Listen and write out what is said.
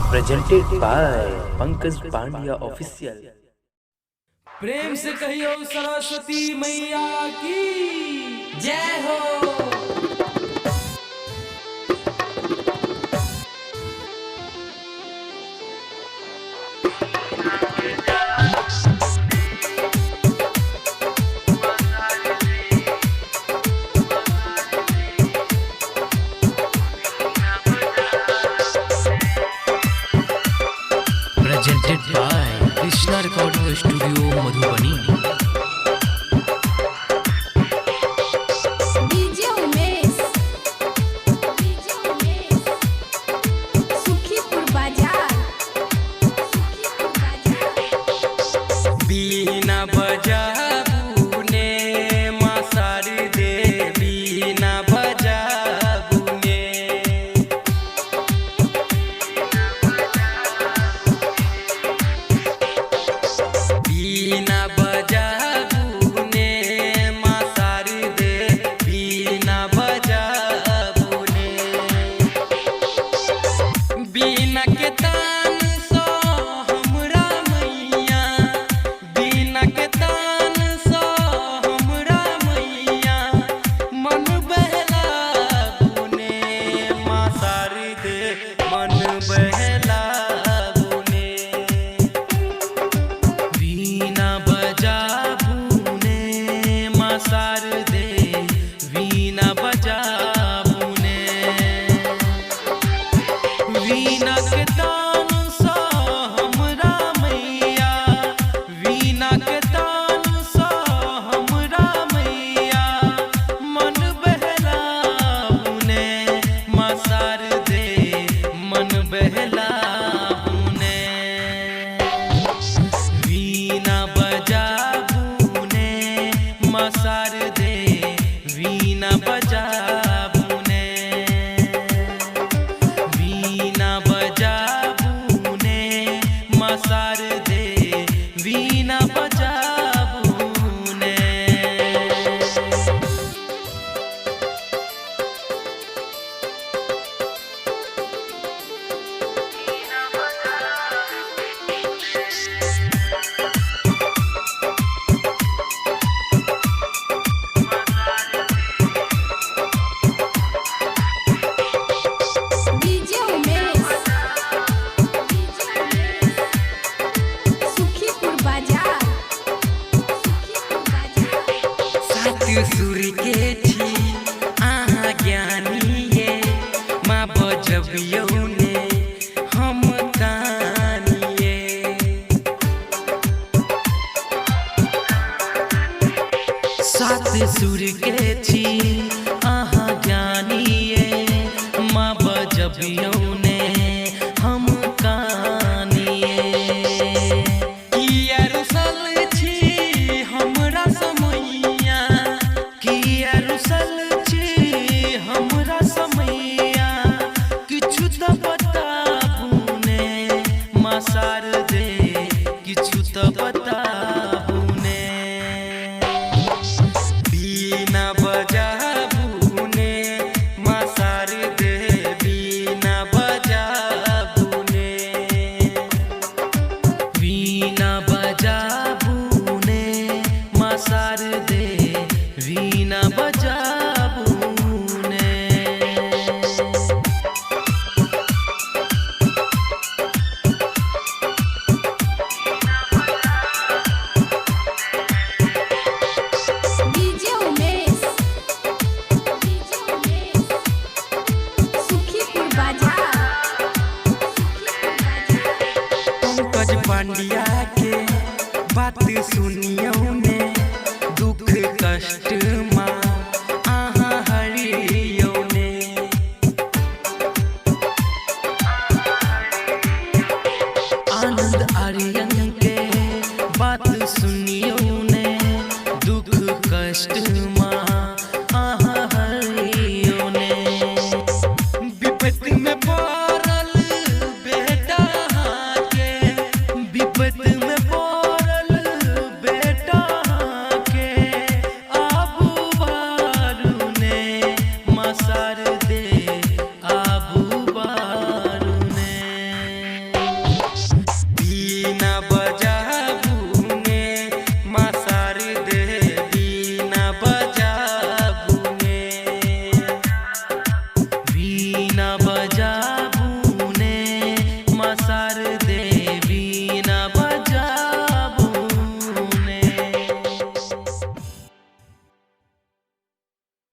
Presented by Pankaj Pandya official. प्रेम से कहियो सरस्वती मैया की जय हो। Presented by Krishna Recording Studio Madhubani। बीना बजाबू ने माँ सारी दे, बीना बजाबू ने बीना बजाबू ने माँ सारी दे, बीना बजाबू ने बीना के तान सो हमरा मैया, बीना के तान सो हमरा मैया, मन बहला बुने माँ सारी दे, मन बहला बुने वीणा बजाबू ने माँ सार दे, वीणा बजाबू ने वीणा के तान सा हमरा मैया, वीणा के तान सा हमरा मैया, मन बहला बुने माँ सार दे, मन बहला बुने वीणा बजाबू ने माँ सार दे, वीणा बजाबू ने वीणा बजाबू ने माँ सार दे, वीणा बजाबू ने सुर के छी आहा ज्ञानी ये माँ बजबियौ ने हम कानिए सात सुर के छी आहा ज्ञानी ये माँ बजबियौ ने हम कानिए किया रुसल छी हमरा समैया, किया रुसल छी हमरा समैया, किछु तो बताबू ने माँ सार दे, किछु तो बताबू ने बीना बजाबू ने माँ सार दे, बीना बजाबू ने वीणा बजाबू ने माँ सार दे, वीणा बजाबू ने पंकज पांड्या के बात सुनी